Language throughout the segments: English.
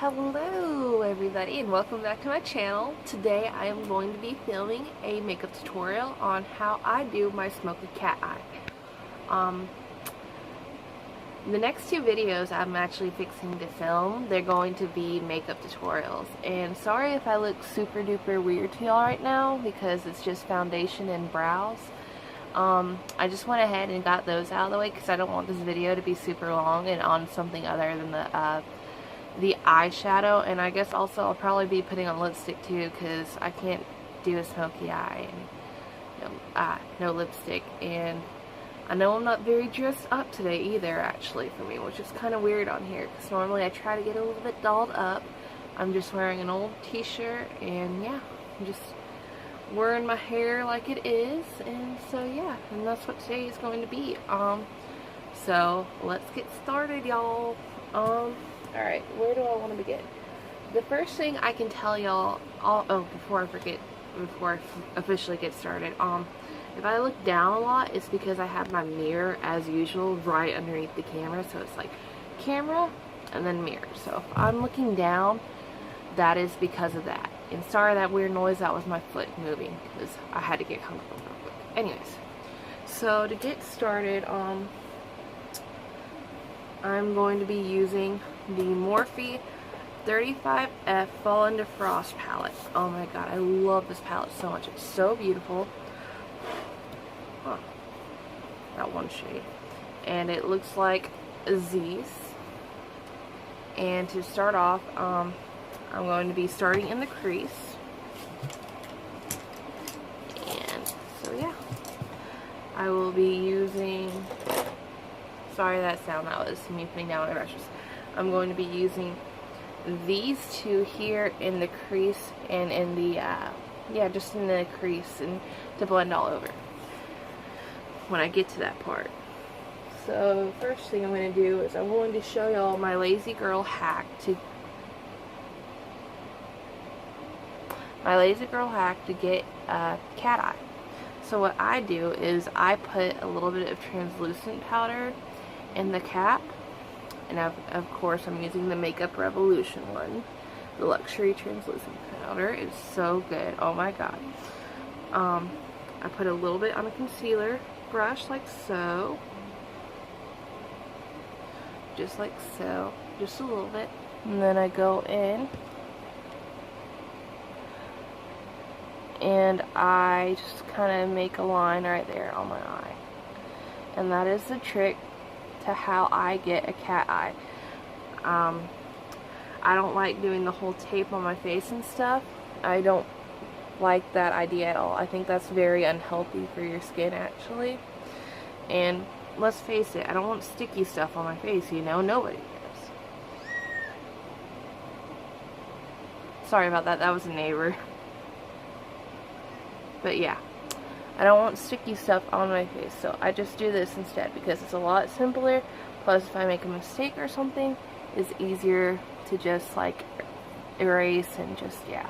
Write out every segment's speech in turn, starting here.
Hello everybody and welcome back to my channel. Today I am going to be filming a makeup tutorial on how I do my Smokey cat eye. The next two videos I'm actually fixing to film, they're going to be makeup tutorials. And sorry if I look super duper weird to y'all right now because it's just foundation and brows. I just went ahead and got those out of the way because I don't want this video to be super long and on something other than the eyeshadow. And I guess also I'll probably be putting on lipstick too because I can't do a smoky eye and no lipstick. And I know I'm not very dressed up today either, actually, for me, which is kind of weird on here because normally I try to get a little bit dolled up. I'm just wearing an old t-shirt and yeah, I'm just wearing my hair like it is, and so yeah, and that's what today is going to be. So let's get started, y'all. Alright, where do I want to begin? The first thing I can tell y'all, before I forget, before I officially get started, if I look down a lot, it's because I have my mirror, as usual, right underneath the camera, so it's like camera and then mirror. So if I'm looking down, that is because of that. And sorry that weird noise, that was my foot moving because I had to get comfortable real quick. Anyways, so to get started, I'm going to be using the Morphe 35F Fall Into Frost palette. Oh my god, I love this palette so much. It's so beautiful. Huh. That one shade. And it looks like Z's. And to start off, I'm going to be starting in the crease. And so yeah, I will be using, sorry that sound, that was me putting down my brushes. I'm going to be using these two here in the crease and in the, yeah, just in the crease and to blend all over when I get to that part. So first thing I'm going to do is I'm going to show y'all my lazy girl hack to get a cat eye. So what I do is I put a little bit of translucent powder in the cap, and of course I'm using the Makeup Revolution one, the luxury translucent powder. It's so good, oh my god. I put a little bit on a concealer brush like so, just like so, just a little bit, and then I go in and I just kind of make a line right there on my eye. And that is the trick to how I get a cat eye. I don't like doing the whole tape on my face and stuff. I don't like that idea at all. I think that's very unhealthy for your skin, actually. And let's face it, I don't want sticky stuff on my face, you know? Nobody does. Sorry about that, that was a neighbor. But yeah, I don't want sticky stuff on my face, so I just do this instead because it's a lot simpler. Plus, if I make a mistake or something, it's easier to just like erase and just, yeah.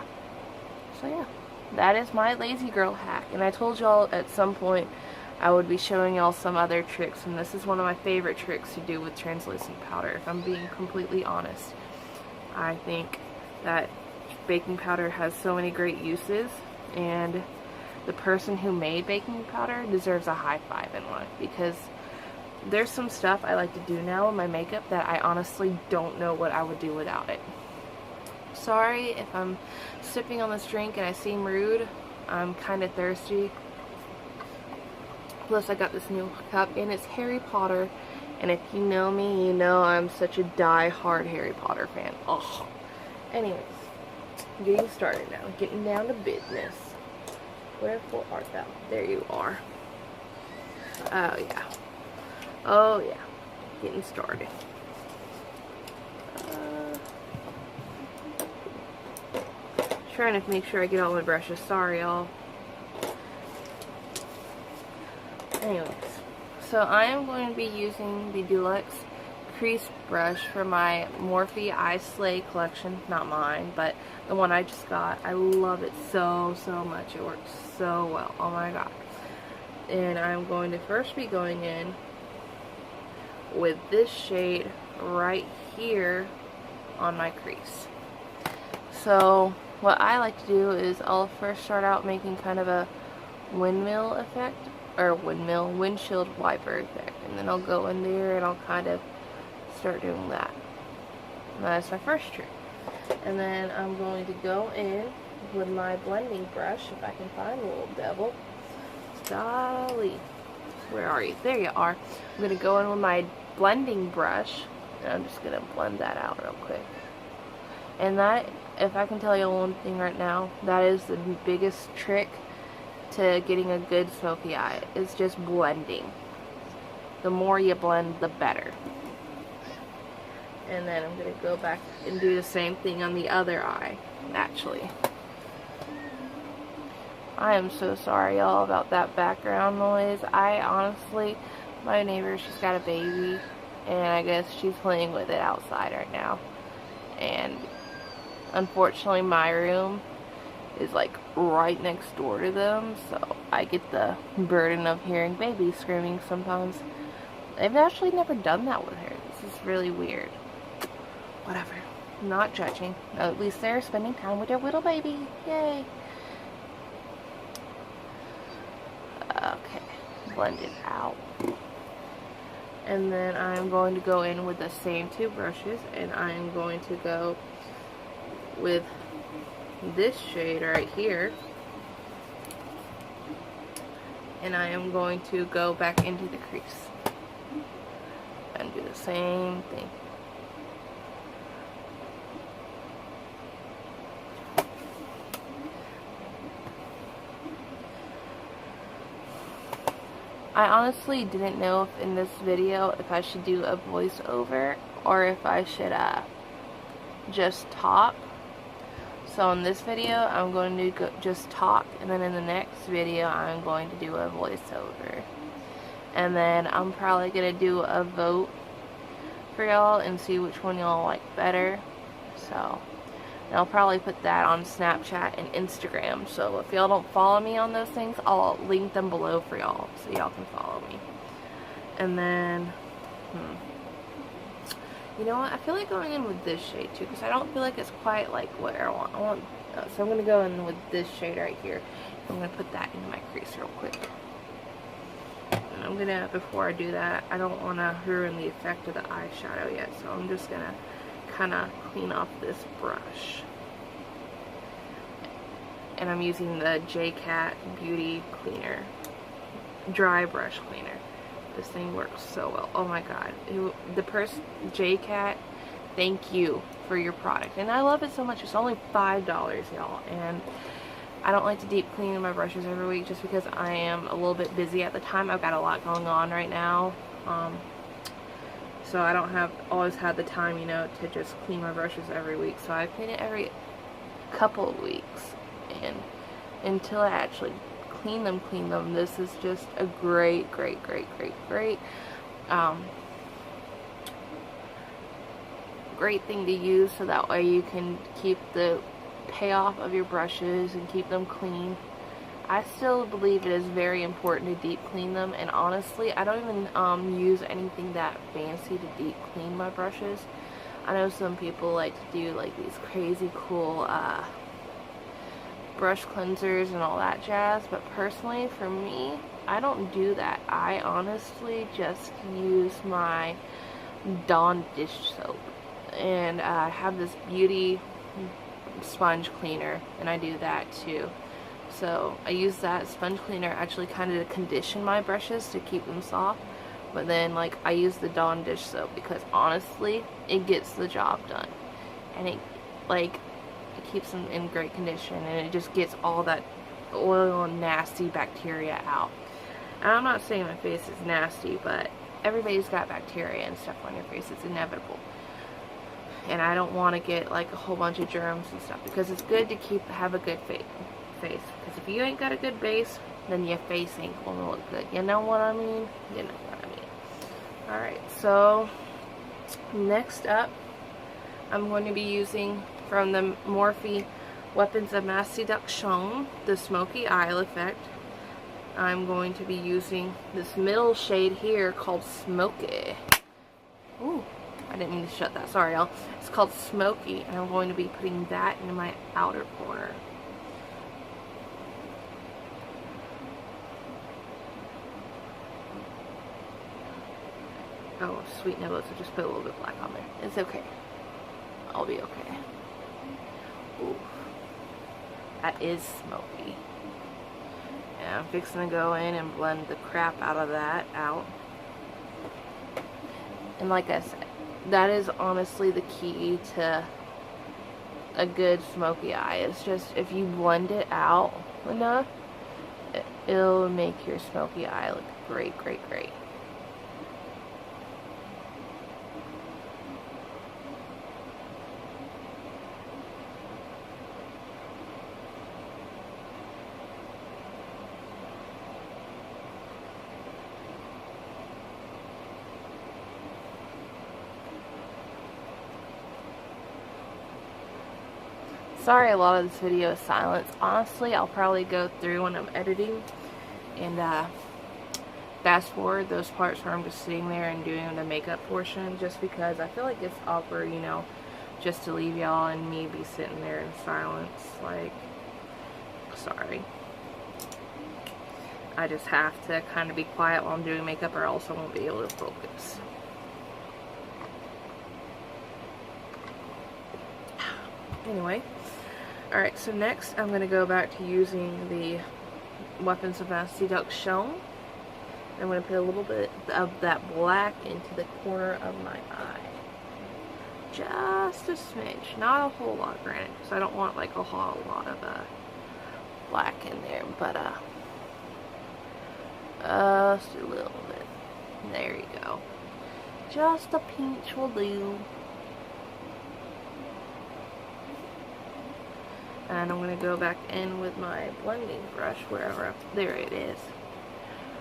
So yeah, that is my lazy girl hack. And I told y'all at some point I would be showing y'all some other tricks, and this is one of my favorite tricks to do with translucent powder, if I'm being completely honest. I think that baking powder has so many great uses, and the person who made baking powder deserves a high five in life, because there's some stuff I like to do now with my makeup that I honestly don't know what I would do without it. Sorry if I'm sipping on this drink and I seem rude. I'm kind of thirsty. Plus I got this new cup and it's Harry Potter, and if you know me, you know I'm such a die-hard Harry Potter fan. Ugh. Anyways, getting started now, getting down to business. Wherefore art thou? There you are. Oh yeah. Oh yeah. Getting started. Trying to make sure I get all my brushes. Sorry, y'all. Anyways, so I am going to be using the Deluxe Crease Brush for my Morphe I Slay collection. Not mine, but the one I just got. I love it so much. It works so well. Oh my god. And I'm going to first be going in with this shade right here on my crease. So what I like to do is I'll first start out making kind of a windmill effect, or windshield wiper effect, and then I'll go in there and I'll kind of start doing that. And that's my first trick. And then I'm going to go in with my blending brush, if I can find the little devil. Golly, where are you? There you are. I'm going to go in with my blending brush, and I'm just going to blend that out real quick. And that, if I can tell you one thing right now, that is the biggest trick to getting a good smoky eye. It's just blending. The more you blend, the better. And then I'm going to go back and do the same thing on the other eye, actually. I am so sorry, y'all, about that background noise. I honestly, my neighbor, she's got a baby, and I guess she's playing with it outside right now. And unfortunately, my room is like right next door to them, so I get the burden of hearing babies screaming sometimes. I've actually never done that with her. This is really weird. Whatever. I'm not judging. At least they're spending time with their little baby. Yay. Okay. Blend it out. And then I'm going to go in with the same two brushes, and I am going to go with this shade right here, and I am going to go back into the crease and do the same thing. I honestly didn't know if in this video if I should do a voiceover or if I should just talk. So in this video I'm going to just talk, and then in the next video I'm going to do a voiceover. And then I'm probably going to do a vote for y'all and see which one y'all like better. So, and I'll probably put that on Snapchat and Instagram. So if y'all don't follow me on those things, I'll link them below for y'all so y'all can follow me. And then, you know what? I feel like going in with this shade too, because I don't feel like it's quite like what I want. So I'm going to go in with this shade right here. I'm going to put that into my crease real quick. And I'm going to, before I do that, I don't want to ruin the effect of the eyeshadow yet. So I'm just going to kind of clean off this brush. And I'm using the J-Cat Beauty Cleaner. Dry brush cleaner. This thing works so well. Oh my god. The person, J-Cat, thank you for your product. And I love it so much. It's only $5, y'all. And I don't like to deep clean my brushes every week just because I am a little bit busy at the time. I've got a lot going on right now. So I don't always have the time, you know, to just clean my brushes every week. So I clean it every couple of weeks. And until I actually clean them, this is just a great thing to use, so that way you can keep the payoff of your brushes and keep them clean. I still believe it is very important to deep clean them, and honestly I don't even use anything that fancy to deep clean my brushes. I know some people like to do like these crazy cool brush cleansers and all that jazz, but personally for me, I don't do that. I honestly just use my Dawn dish soap, and I have this beauty sponge cleaner, and I do that too. So I use that sponge cleaner actually kind of to condition my brushes to keep them soft, but then like I use the Dawn dish soap because honestly it gets the job done, and it keeps them in great condition, and it just gets all that oil and nasty bacteria out. And I'm not saying my face is nasty, but everybody's got bacteria and stuff on your face. It's inevitable. And I don't want to get like a whole bunch of germs and stuff, because it's good to have a good face. Because if you ain't got a good base, then your face ain't gonna look good. You know what I mean? You know what I mean. Alright, so next up, I'm going to be using from the Morphe Weapons of Mass Seduction, the Smoky Eye Effect. I'm going to be using this middle shade here called Smokey. Ooh, I didn't mean to shut that. Sorry, y'all. It's called Smokey, and I'm going to be putting that in my outer corner. Oh, sweet nibbles. I just put a little bit black on there. It's okay. I'll be okay. Ooh. That is smoky. And I'm fixing to go in and blend the crap out of that out. And like I said, that is honestly the key to a good smoky eye. It's just if you blend it out enough, it'll make your smoky eye look great, great, great. Sorry a lot of this video is silent. Honestly, I'll probably go through when I'm editing and fast forward those parts where I'm just sitting there and doing the makeup portion, just because I feel like it's awkward, you know, just to leave y'all and me be sitting there in silence. Like, sorry. I just have to kind of be quiet while I'm doing makeup or else I won't be able to focus. Anyway. Alright, so next I'm going to go back to using the Weapons of Mass Seduction. I'm going to put a little bit of that black into the corner of my eye. Just a smidge. Not a whole lot, granted, because I don't want like a whole lot of black in there, but just a little bit. There you go. Just a pinch will do. And I'm going to go back in with my blending brush wherever, there it is.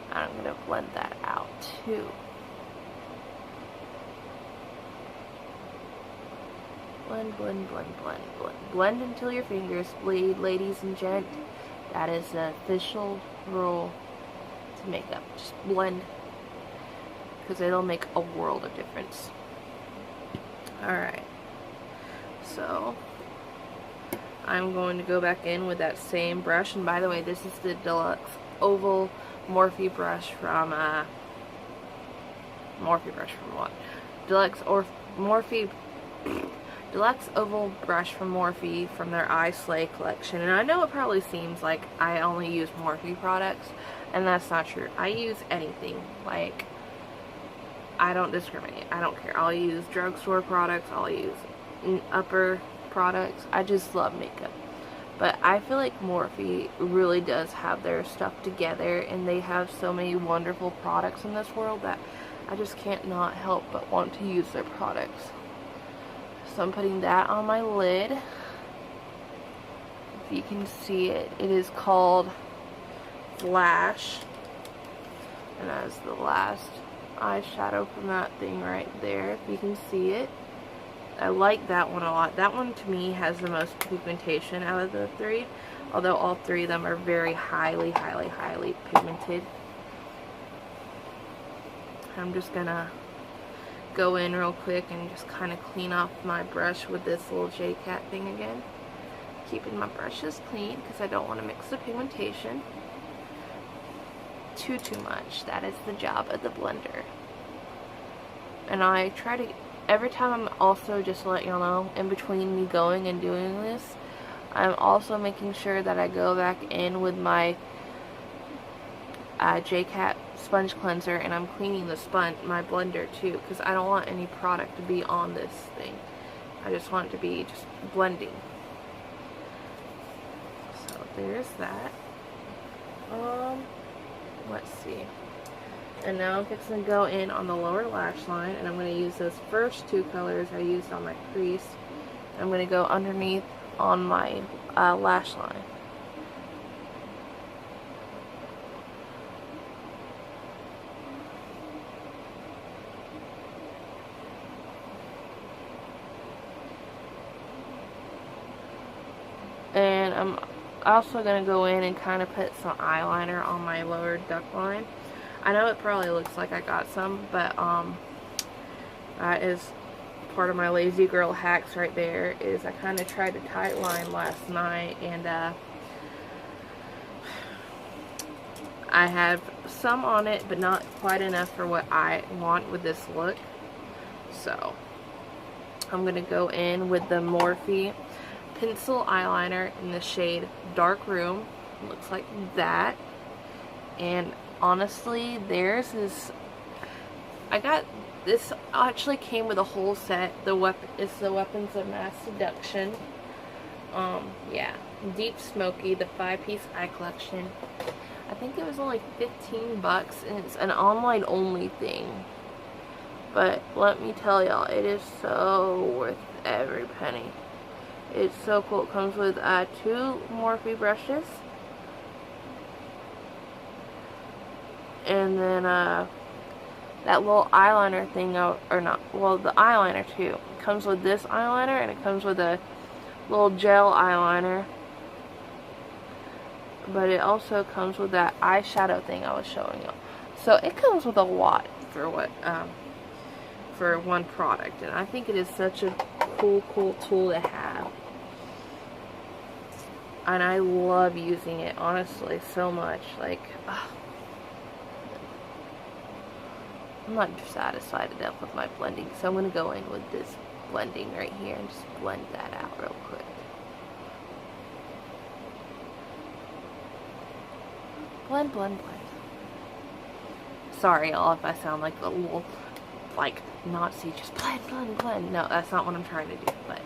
And I'm going to blend that out too. Blend, blend, blend, blend, blend. Blend until your fingers bleed, ladies and gent. That is the official rule to makeup. Just blend. Because it'll make a world of difference. Alright. So I'm going to go back in with that same brush, and by the way, this is the Deluxe Oval Morphe brush from, Morphe brush from what? Deluxe Oval brush from Morphe from their I Slay collection, and I know it probably seems like I only use Morphe products, and that's not true. I use anything, like, I don't discriminate, I don't care. I'll use drugstore products, I'll use upper products. I just love makeup. But I feel like Morphe really does have their stuff together, and they have so many wonderful products in this world that I just can't not help but want to use their products. So I'm putting that on my lid. If you can see it, it is called Flash, and that is the last eyeshadow from that thing right there, if you can see it. I like that one a lot. That one to me has the most pigmentation out of the three, although all three of them are very highly, highly, highly pigmented. I'm just gonna go in real quick and just kind of clean off my brush with this little J-Cat thing again. Keeping my brushes clean because I don't want to mix the pigmentation too much. That is the job of the blender. And I try to, every time I'm also, just to let y'all know, in between me going and doing this, I'm also making sure that I go back in with my J-Cat sponge cleanser, and I'm cleaning the my blender too, because I don't want any product to be on this thing. I just want it to be just blending. So there's that. Let's see. And now I'm fixing to go in on the lower lash line, and I'm going to use those first two colors I used on my crease. I'm going to go underneath on my lash line. And I'm also going to go in and kind of put some eyeliner on my lower duck line. I know it probably looks like I got some, but that is part of my lazy girl hacks right there is I kind of tried to tight line last night, and I have some on it, but not quite enough for what I want with this look. So I'm going to go in with the Morphe pencil eyeliner in the shade Dark Room. It looks like that. And honestly, theirs is, I got this, actually came with a whole set. It's the Weapons of Mass Seduction. Yeah, Deep Smokey, the 5-piece eye collection. I think it was only 15 bucks, and it's an online only thing. But let me tell y'all, it is so worth every penny. It's so cool. It comes with 2 Morphe brushes. And then that little eyeliner thing, or not, well, the eyeliner too. It comes with this eyeliner, and it comes with a little gel eyeliner. But it also comes with that eyeshadow thing I was showing you. So it comes with a lot for what, for one product. And I think it is such a cool tool to have. And I love using it, honestly, so much. Like, I'm not satisfied enough with my blending, so I'm going to go in with this blending right here and just blend that out real quick. Blend, blend, blend. Sorry, y'all, if I sound like a little, like, Nazi, just blend, blend, blend. No, that's not what I'm trying to do, but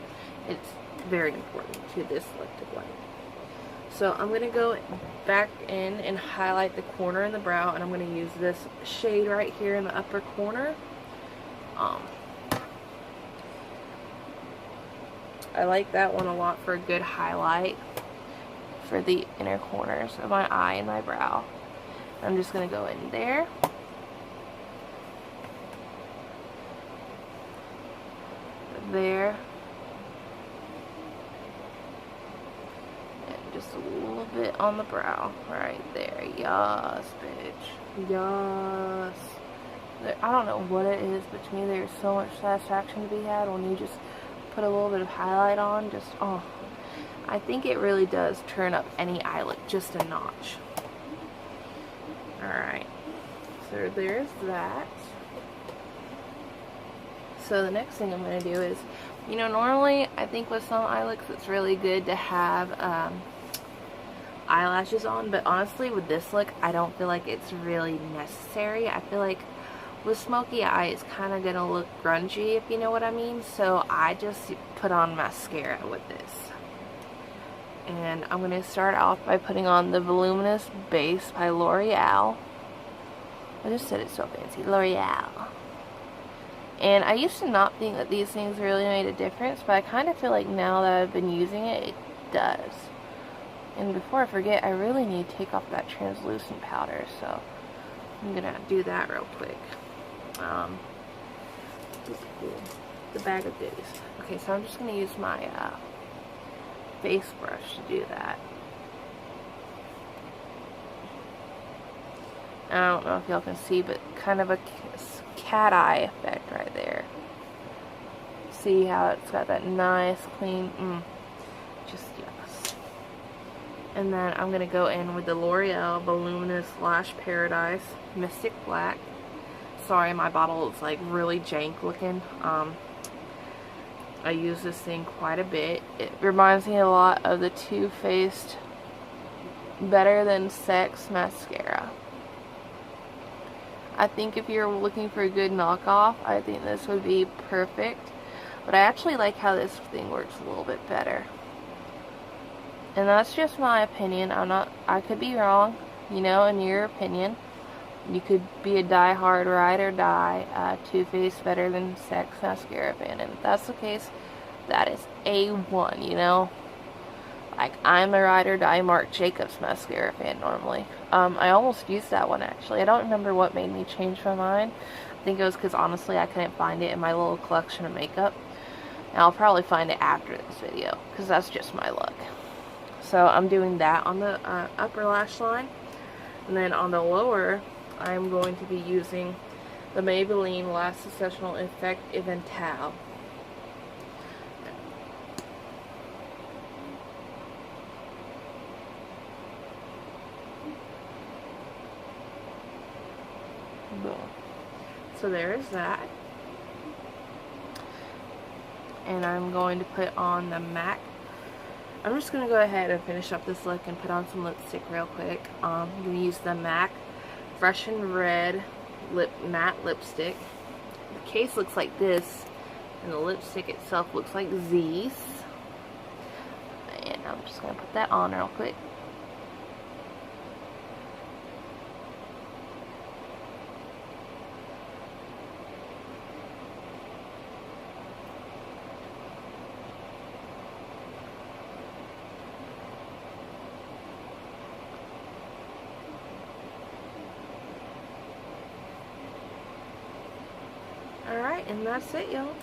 it's very important to this look to blend. So I'm going to go back in and highlight the corner in the brow, and I'm going to use this shade right here in the upper corner. I like that one a lot for a good highlight for the inner corners of my eye and my brow. I'm just going to go in there. There. And just a little bit on the brow. Right there. Yes, bitch. Yes. I don't know what it is, but to me there's so much satisfaction to be had when you just put a little bit of highlight on. Just, oh. I think it really does turn up any eye look just a notch. Alright. So there's that. So the next thing I'm going to do is, you know, normally I think with some eye looks it's really good to have eyelashes on, but honestly with this look I don't feel like it's really necessary. I feel like with smoky eye it's kind of going to look grungy, if you know what I mean, so I just put on mascara with this. And I'm going to start off by putting on the Voluminous Base by L'Oreal. I just said it so fancy, L'Oreal. And I used to not think that these things really made a difference, but I kind of feel like now that I've been using it, it does. And before I forget, I really need to take off that translucent powder, so I'm going to do that real quick. This is cool. The bag of goodies. Okay, so I'm just going to use my face brush to do that. I don't know if y'all can see, but kind of a cat eye effect right there. See how it's got that nice clean, just yes. And then I'm going to go in with the L'Oreal Voluminous Lash Paradise Mystic Black. Sorry, my bottle is like really jank looking. I use this thing quite a bit. It reminds me a lot of the Too Faced Better Than Sex mascara. I think if you're looking for a good knockoff, I think this would be perfect. But I actually like how this thing works a little bit better. And that's just my opinion. I could be wrong, you know, in your opinion. You could be a die-hard ride or die Too Faced Better Than Sex mascara fan. And if that's the case, that is A1, you know. Like, I'm a ride or die Marc Jacobs mascara fan normally. I almost used that one, actually. I don't remember what made me change my mind. I think it was because, honestly, I couldn't find it in my little collection of makeup. And I'll probably find it after this video, because that's just my luck. So, I'm doing that on the upper lash line. And then on the lower, I'm going to be using the Maybelline Last Sessional Effect Eventale. So there's that. And I'm going to put on the MAC. I'm just going to go ahead and finish up this look and put on some lipstick real quick. I'm going to use the MAC Fresh and Red matte lipstick. The case looks like this, and the lipstick itself looks like these. And I'm just going to put that on real quick. Alright, and that's it, y'all.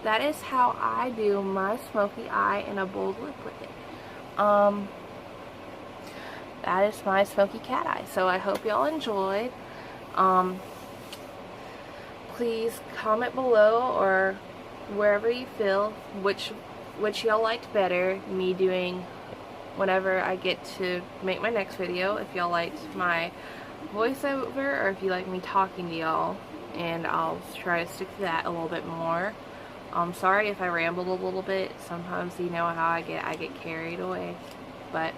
That is how I do my smoky eye and a bold lip with it. That is my smoky cat eye. So I hope y'all enjoyed. Please comment below or wherever you feel which y'all liked better, me doing whenever I get to make my next video. If y'all liked my voiceover or if you like me talking to y'all, and I'll try to stick to that a little bit more. Sorry if I rambled a little bit. Sometimes you know how I get carried away. But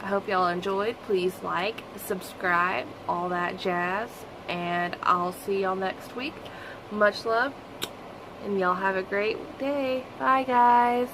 I hope y'all enjoyed. Please like, subscribe, all that jazz, and I'll see y'all next week. Much love, and y'all have a great day. Bye, guys.